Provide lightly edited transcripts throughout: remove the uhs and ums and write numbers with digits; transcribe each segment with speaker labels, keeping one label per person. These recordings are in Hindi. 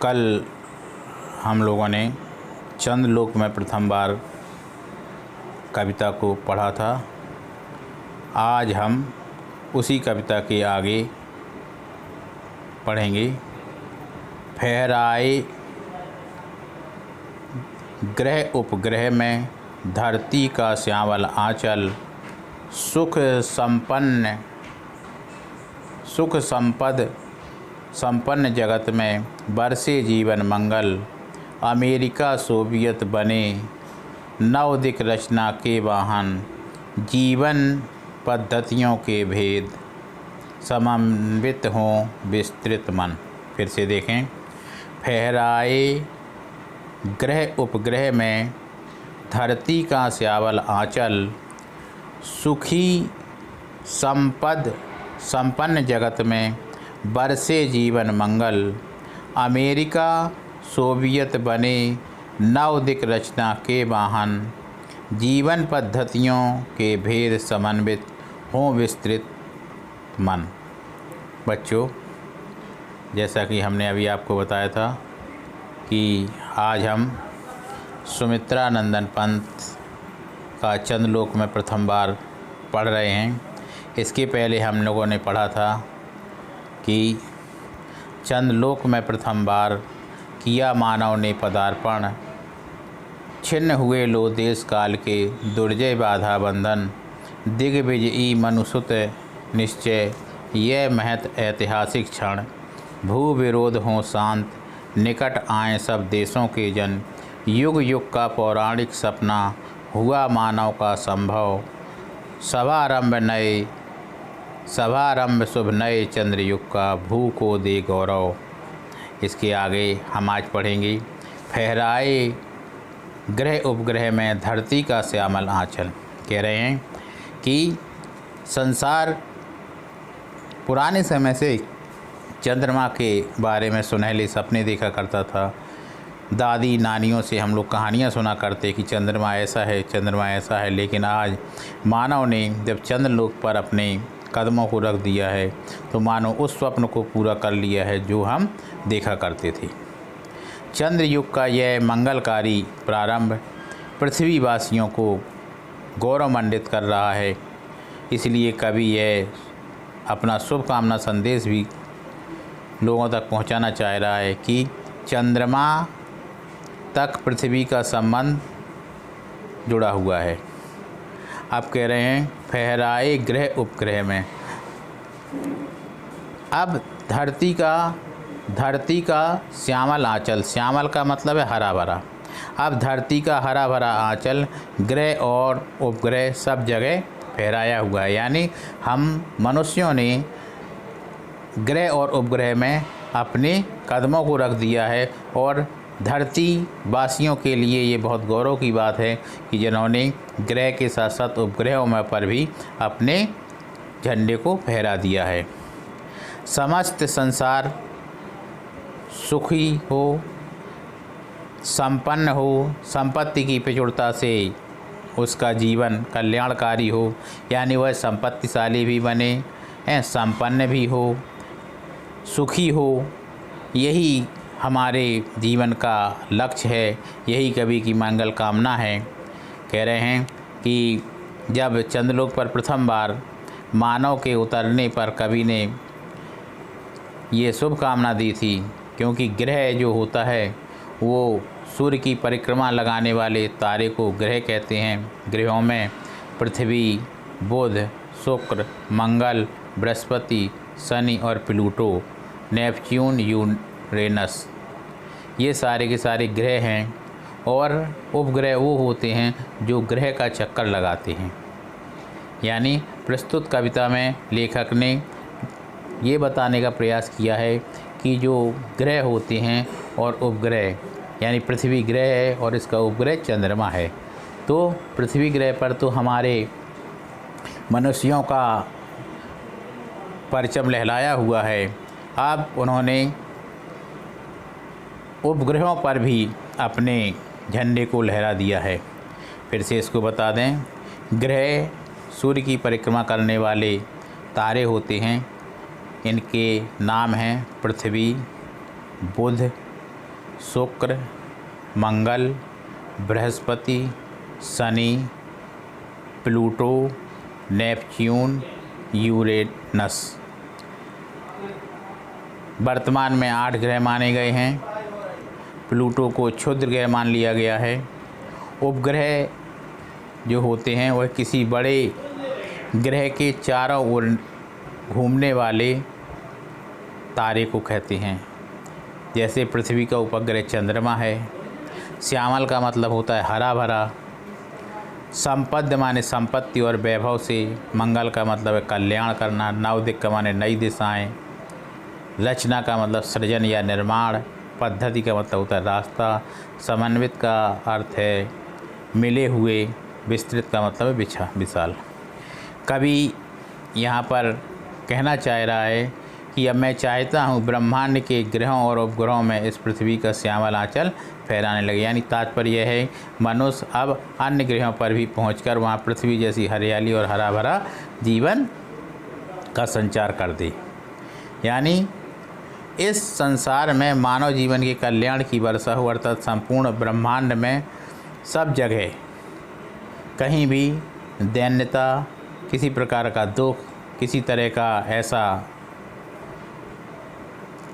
Speaker 1: कल हम लोगों ने चंद्रलोक में प्रथम बार कविता को पढ़ा था। आज हम उसी कविता के आगे पढ़ेंगे। फहराए ग्रह उपग्रह में धरती का श्यामल आंचल, सुख संपन्न जगत में बरसे जीवन मंगल। अमेरिका सोवियत बने नवदिक रचना के वाहन, जीवन पद्धतियों के भेद समन्वित हों विस्तृत मन। फिर से देखें। फहराए ग्रह उपग्रह में धरती का श्यामल आंचल, सुखी संपन्न जगत में बरसे जीवन मंगल। अमेरिका सोवियत बने नवदिक रचना के वाहन, जीवन पद्धतियों के भेद समन्वित हों विस्तृत मन। बच्चों, जैसा कि हमने अभी आपको बताया था कि आज हम सुमित्रा नंदन पंत का चंद्रलोक में प्रथम बार पढ़ रहे हैं। इसके पहले हम लोगों ने पढ़ा था कि चंद्रलोक में प्रथम बार किया मानव ने पदार्पण, छिन्न हुए लो देश काल के दुर्जय बाधा बंधन, दिग्विजयी मनुसुत निश्चय यह महत ऐतिहासिक क्षण। भू विरोध हों शांत, निकट आए सब देशों के जन, युग युग का पौराणिक सपना हुआ मानव का संभव। सभारंभ शुभ नए चंद्रयुग का, भू को दे गौरव। इसके आगे हम आज पढ़ेंगे। फहराए ग्रह उपग्रह में धरती का श्यामल आंचल। कह रहे हैं कि संसार पुराने समय से चंद्रमा के बारे में सुनहले सपने देखा करता था। दादी नानियों से हम लोग कहानियाँ सुना करते कि चंद्रमा ऐसा है, चंद्रमा ऐसा है। लेकिन आज मानव ने जब चंद्रलोक पर अपने कदमों को रख दिया है तो मानो उस स्वप्न को पूरा कर लिया है जो हम देखा करते थे। चंद्रयुग का यह मंगलकारी प्रारंभ पृथ्वीवासियों को गौरवमंडित कर रहा है। इसलिए कवि यह अपना शुभकामना संदेश भी लोगों तक पहुंचाना चाह रहा है कि चंद्रमा तक पृथ्वी का संबंध जुड़ा हुआ है। अब कह रहे हैं फहराए ग्रह उपग्रह में। अब धरती का श्यामल आंचल, श्यामल का मतलब है हरा भरा। अब धरती का हरा भरा आंचल ग्रह और उपग्रह सब जगह फहराया हुआ है। यानी हम मनुष्यों ने ग्रह और उपग्रह में अपने कदमों को रख दिया है और धरती वासियों के लिए ये बहुत गौरव की बात है कि जिन्होंने ग्रह के साथ साथ उपग्रहों में पर भी अपने झंडे को फहरा दिया है। समस्त संसार सुखी हो, संपन्न हो, संपत्ति की प्रचुरता से उसका जीवन कल्याणकारी हो। यानी वह संपत्तिशाली भी बने, संपन्न भी हो, सुखी हो। यही हमारे जीवन का लक्ष्य है, यही कवि की मंगल कामना है। कह रहे हैं कि जब चंद्रलोक पर प्रथम बार मानव के उतरने पर कवि ने ये शुभकामना दी थी, क्योंकि ग्रह जो होता है वो सूर्य की परिक्रमा लगाने वाले तारे को ग्रह कहते हैं। ग्रहों में पृथ्वी, बुध, शुक्र, मंगल, बृहस्पति, शनि और प्लूटो, नेपच्यून, यूरेनस, ये सारे के सारे ग्रह हैं। और उपग्रह वो होते हैं जो ग्रह का चक्कर लगाते हैं। यानी प्रस्तुत कविता में लेखक ने ये बताने का प्रयास किया है कि जो ग्रह होते हैं और उपग्रह, यानी पृथ्वी ग्रह है और इसका उपग्रह चंद्रमा है। तो पृथ्वी ग्रह पर तो हमारे मनुष्यों का परचम लहराया हुआ है। अब उन्होंने उपग्रहों पर भी अपने झंडे को लहरा दिया है। फिर से इसको बता दें, ग्रह सूर्य की परिक्रमा करने वाले तारे होते हैं। इनके नाम हैं पृथ्वी, बुध, शुक्र, मंगल, बृहस्पति, शनि, प्लूटो, नेपच्यून, यूरेनस। वर्तमान में 8 ग्रह माने गए हैं। प्लूटो को क्षुद्र ग्रह मान लिया गया है। उपग्रह जो होते हैं वह किसी बड़े ग्रह के चारों ओर घूमने वाले तारे को कहते हैं। जैसे पृथ्वी का उपग्रह चंद्रमा है। श्यामल का मतलब होता है हरा भरा। संपद माने संपत्ति और वैभव से। मंगल का मतलब है कल्याण करना। नवदिक का माने नई दिशाएं। रचना का मतलब सृजन या निर्माण। पद्धति का मतलब होता है रास्ता। समन्वित का अर्थ है मिले हुए। विस्तृत का मतलब है विशाल। कवि यहाँ पर कहना चाह रहा है कि अब मैं चाहता हूँ ब्रह्मांड के ग्रहों और उपग्रहों में इस पृथ्वी का श्यामल आंचल फहराने लगे। यानी तात्पर्य यह है मनुष्य अब अन्य ग्रहों पर भी पहुंचकर वहाँ पृथ्वी जैसी हरियाली और हरा भरा जीवन का संचार कर दे। यानी इस संसार में मानव जीवन के कल्याण की वर्षा हो, अर्थात संपूर्ण ब्रह्मांड में सब जगह कहीं भी दैन्यता, किसी प्रकार का दुख, किसी तरह का ऐसा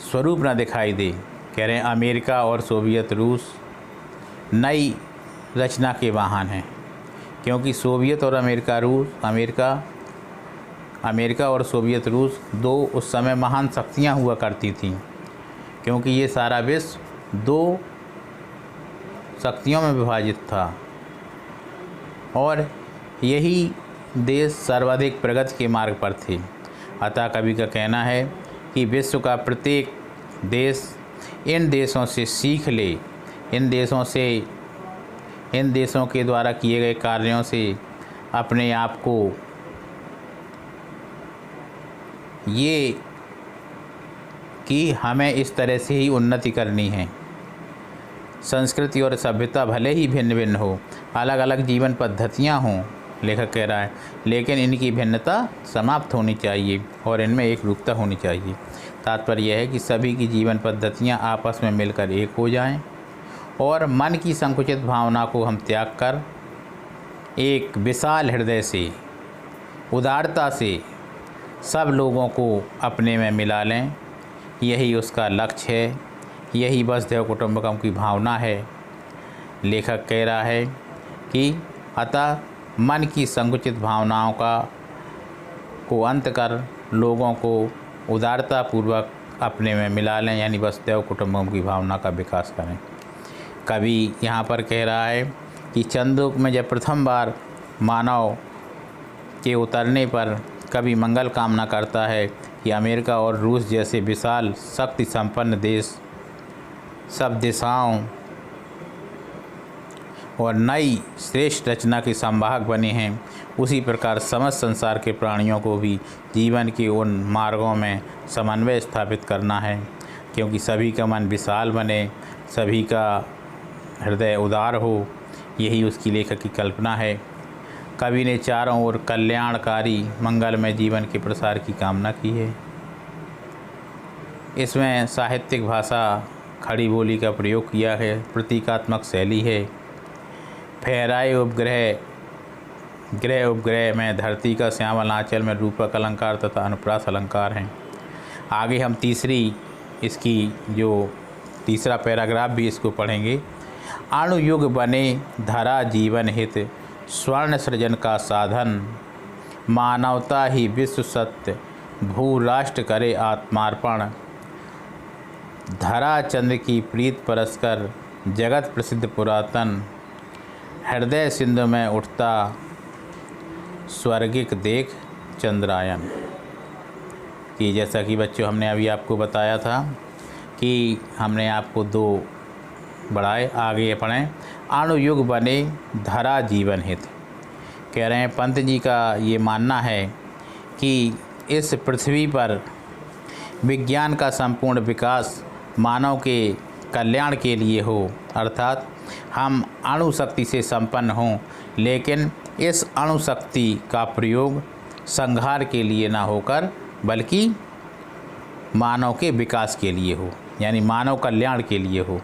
Speaker 1: स्वरूप न दिखाई दे। कह रहे हैं अमेरिका और सोवियत रूस नई रचना के वाहन हैं, क्योंकि सोवियत और अमेरिका और सोवियत रूस दो उस समय महान शक्तियां हुआ करती थीं, क्योंकि ये सारा विश्व 2 शक्तियों में विभाजित था और यही देश सर्वाधिक प्रगति के मार्ग पर थे। अतः कवि का कहना है कि विश्व का प्रत्येक देश इन देशों से सीख ले। इन देशों के द्वारा किए गए कार्यों से अपने आप को ये कि हमें इस तरह से ही उन्नति करनी है। संस्कृति और सभ्यता भले ही भिन्न भिन्न हो, अलग अलग जीवन पद्धतियाँ हों, लेखक कह रहा है, लेकिन इनकी भिन्नता समाप्त होनी चाहिए और इनमें एक रूपता होनी चाहिए। तात्पर्य यह है कि सभी की जीवन पद्धतियाँ आपस में मिलकर एक हो जाएं और मन की संकुचित भावना को हम त्याग कर एक विशाल हृदय से, उदारता से सब लोगों को अपने में मिला लें। यही उसका लक्ष्य है, यही वसुधैव कुटुंबकम की भावना है। लेखक कह रहा है कि अतः मन की संकुचित भावनाओं को अंत कर लोगों को उदारतापूर्वक अपने में मिला लें, यानी वसुधैव कुटुंबकम की भावना का विकास करें। कवि यहाँ पर कह रहा है कि चंद्रलोक में जब प्रथम बार मानव के उतरने पर कवि मंगल कामना करता है कि अमेरिका और रूस जैसे विशाल शक्ति संपन्न देश सब दिशाओं और नई श्रेष्ठ रचना के संवाहक बने हैं। उसी प्रकार समस्त संसार के प्राणियों को भी जीवन के उन मार्गों में समन्वय स्थापित करना है, क्योंकि सभी का मन विशाल बने, सभी का हृदय उदार हो। यही उसकी लेखक की कल्पना है। कवि ने चारों ओर कल्याणकारी मंगलमय जीवन के प्रसार की कामना की है। इसमें साहित्यिक भाषा, खड़ी बोली का प्रयोग किया है। प्रतीकात्मक शैली है। फहराए ग्रह उपग्रह में धरती का श्यामल आंचल में रूपक अलंकार तथा अनुप्रास अलंकार हैं। आगे हम तीसरा पैराग्राफ भी इसको पढ़ेंगे। अणुयुग बने धरा जीवन हित, स्वर्ण सृजन का साधन, मानवता ही विश्व सत्य, भू राष्ट्र करे आत्मार्पण, धरा चंद्र की प्रीत परस्कर, जगत प्रसिद्ध पुरातन, हृदय सिंधु में उठता, स्वर्गिक देख चंद्रायन। कि जैसा कि बच्चों हमने अभी आपको बताया था कि हमने आपको 2 बढ़ाए, आगे पढ़ें। अणुयुग बने धरा जीवन हित। कह रहे हैं पंत जी का ये मानना है कि इस पृथ्वी पर विज्ञान का संपूर्ण विकास मानव के कल्याण के लिए हो, अर्थात हम अणु शक्ति से संपन्न हों, लेकिन इस अणु शक्ति का प्रयोग संहार के लिए ना होकर बल्कि मानव के विकास के लिए हो, यानी मानव कल्याण के लिए हो।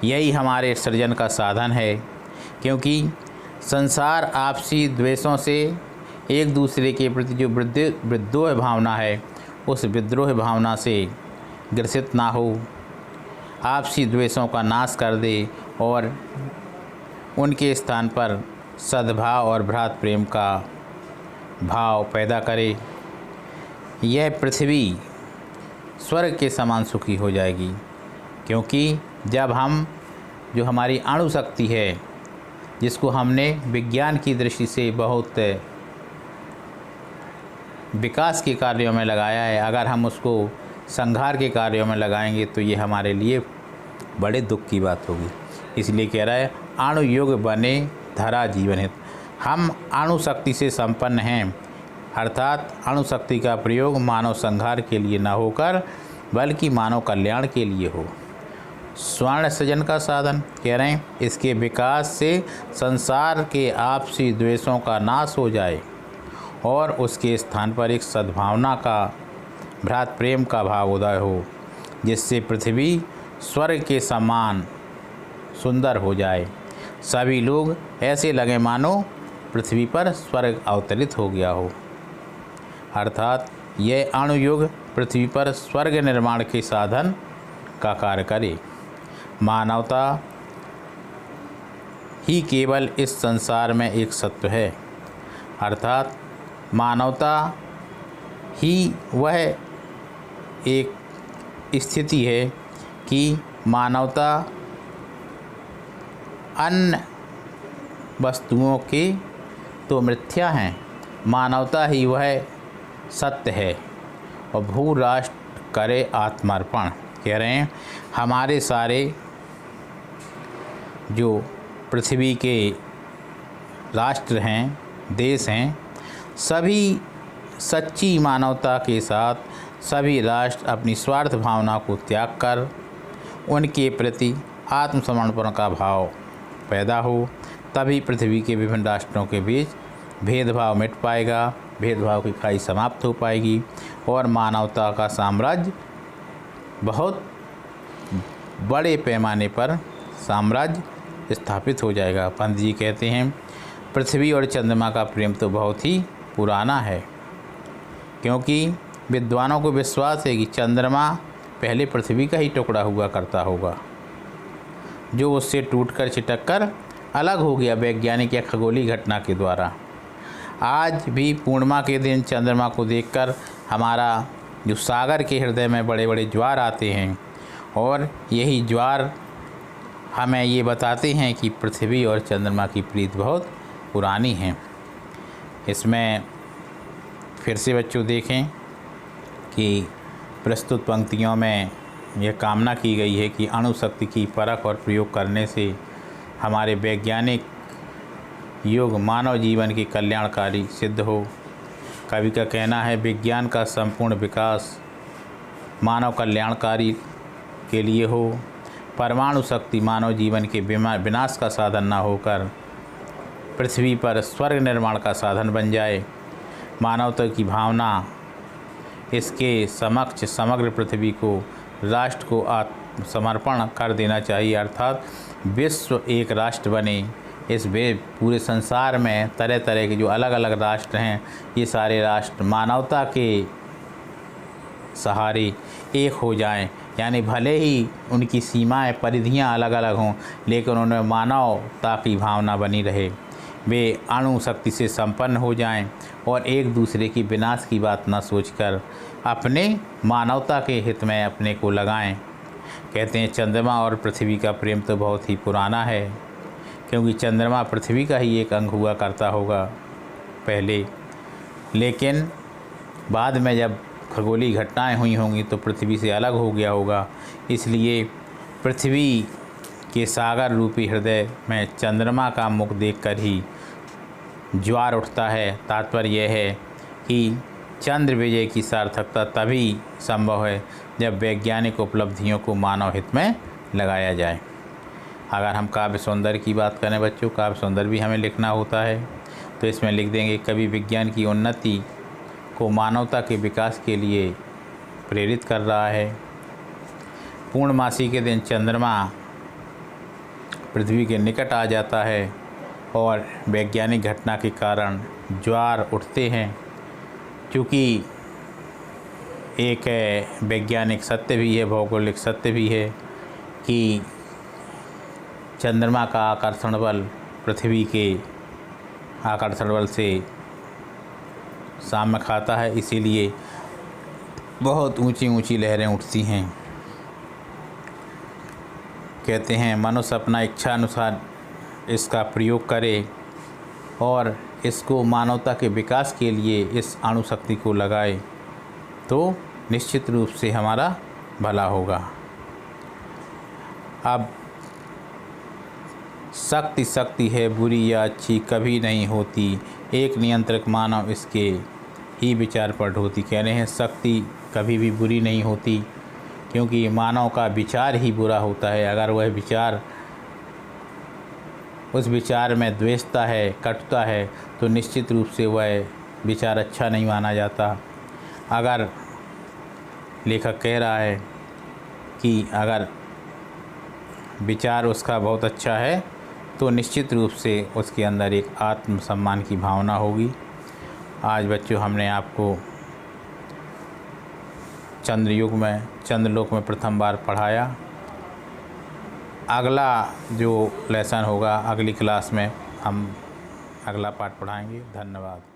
Speaker 1: यही हमारे सृजन का साधन है, क्योंकि संसार आपसी द्वेषों से एक दूसरे के प्रति जो विद्रोह भावना है, उस विद्रोह भावना से ग्रसित ना हो, आपसी द्वेषों का नाश कर दे और उनके स्थान पर सद्भाव और भ्रात प्रेम का भाव पैदा करे। यह पृथ्वी स्वर्ग के समान सुखी हो जाएगी, क्योंकि जब हम जो हमारी अणु शक्ति है, जिसको हमने विज्ञान की दृष्टि से बहुत विकास के कार्यों में लगाया है, अगर हम उसको संहार के कार्यों में लगाएंगे तो ये हमारे लिए बड़े दुख की बात होगी। इसलिए कह रहा है अणु युग बने धरा जीवन हित। हम अणु शक्ति से संपन्न हैं, अर्थात अणु शक्ति का प्रयोग मानव संहार के लिए न होकर बल्कि मानव कल्याण के लिए हो। स्वर्ण सृजन का साधन कह रहे हैं, इसके विकास से संसार के आपसी द्वेषों का नाश हो जाए और उसके स्थान पर एक सद्भावना का, भ्रात प्रेम का भाव उदय हो, जिससे पृथ्वी स्वर्ग के समान सुंदर हो जाए। सभी लोग ऐसे लगे मानो पृथ्वी पर स्वर्ग अवतरित हो गया हो। अर्थात यह अणुयुग पृथ्वी पर स्वर्ग निर्माण के साधन का कार्य करे। मानवता ही केवल इस संसार में एक सत्य है, अर्थात मानवता ही वह एक स्थिति है कि मानवता अन्य वस्तुओं के तो मिथ्या हैं, मानवता ही वह सत्य है। और भू राष्ट्र करे आत्मार्पण कह रहे हैं, हमारे सारे जो पृथ्वी के राष्ट्र हैं, देश हैं, सभी सच्ची मानवता के साथ सभी राष्ट्र अपनी स्वार्थ भावना को त्याग कर उनके प्रति आत्मसमर्पण का भाव पैदा हो, तभी पृथ्वी के विभिन्न राष्ट्रों के बीच भेदभाव मिट पाएगा, भेदभाव की खाई समाप्त हो पाएगी और मानवता का साम्राज्य बहुत बड़े पैमाने पर साम्राज्य स्थापित हो जाएगा। पंत जी कहते हैं पृथ्वी और चंद्रमा का प्रेम तो बहुत ही पुराना है, क्योंकि विद्वानों को विश्वास है कि चंद्रमा पहले पृथ्वी का ही टुकड़ा हुआ करता होगा, जो उससे टूटकर छिटककर अलग हो गया वैज्ञानिक या खगोलीय घटना के द्वारा। आज भी पूर्णिमा के दिन चंद्रमा को देखकर हमारा जो सागर के हृदय में बड़े बड़े ज्वार आते हैं, और यही ज्वार हमें ये बताते हैं कि पृथ्वी और चंद्रमा की प्रीत बहुत पुरानी है। इसमें फिर से बच्चों देखें कि प्रस्तुत पंक्तियों में यह कामना की गई है कि अणु शक्ति की परख और प्रयोग करने से हमारे वैज्ञानिक युग मानव जीवन के कल्याणकारी सिद्ध हो। कवि का कहना है विज्ञान का संपूर्ण विकास मानव कल्याणकारी के लिए हो, परमाणु शक्ति मानव जीवन के विनाश का साधन न होकर पृथ्वी पर स्वर्ग निर्माण का साधन बन जाए। मानवता की भावना इसके समक्ष समग्र पृथ्वी को, राष्ट्र को समर्पण कर देना चाहिए, अर्थात विश्व एक राष्ट्र बने। इस पूरे संसार में तरह तरह के जो अलग अलग राष्ट्र हैं, ये सारे राष्ट्र मानवता के सहारे एक हो जाएं, यानी भले ही उनकी सीमाएं परिधियां अलग अलग हों, लेकिन उनमें मानवता की भावना बनी रहे। वे अणु शक्ति से संपन्न हो जाएं और एक दूसरे की विनाश की बात न सोचकर अपने मानवता के हित में अपने को लगाएं। कहते हैं चंद्रमा और पृथ्वी का प्रेम तो बहुत ही पुराना है, क्योंकि चंद्रमा पृथ्वी का ही एक अंग हुआ करता होगा पहले, लेकिन बाद में जब खगोलीय घटनाएं हुई होंगी तो पृथ्वी से अलग हो गया होगा। इसलिए पृथ्वी के सागर रूपी हृदय में चंद्रमा का मुख देखकर ही ज्वार उठता है। तात्पर्य यह है कि चंद्र विजय की सार्थकता तभी संभव है जब वैज्ञानिक उपलब्धियों को मानव हित में लगाया जाए। अगर हम काव्य सौंदर्य की बात करें बच्चों, काव्य सौंदर्य भी हमें लिखना होता है, तो इसमें लिख देंगे कवि विज्ञान की उन्नति को मानवता के विकास के लिए प्रेरित कर रहा है। पूर्णमासी के दिन चंद्रमा पृथ्वी के निकट आ जाता है और वैज्ञानिक घटना के कारण ज्वार उठते हैं। क्योंकि एक वैज्ञानिक सत्य भी है, भौगोलिक सत्य भी है कि चंद्रमा का आकर्षण बल पृथ्वी के आकर्षण बल से साम्य खाता है, इसीलिए बहुत ऊंची ऊंची लहरें उठती हैं। कहते हैं मनुष्य अपना इच्छा अनुसार इसका प्रयोग करे और इसको मानवता के विकास के लिए इस अणु शक्ति को लगाए तो निश्चित रूप से हमारा भला होगा। अब शक्ति शक्ति है, बुरी या अच्छी कभी नहीं होती, एक नियंत्रक मानव इसके ही विचार पर ढोती। कह रहे हैं शक्ति कभी भी बुरी नहीं होती, क्योंकि मानव का विचार ही बुरा होता है। अगर वह विचार, उस विचार में द्वेषता है, कटुता है, तो निश्चित रूप से वह विचार अच्छा नहीं माना जाता। अगर लेखक कह रहा है कि अगर विचार उसका बहुत अच्छा है तो निश्चित रूप से उसके अंदर एक आत्मसम्मान की भावना होगी। आज बच्चों हमने आपको चंद्रलोक में प्रथम बार पढ़ाया। अगला जो लेसन होगा अगली क्लास में हम अगला पाठ पढ़ाएंगे। धन्यवाद।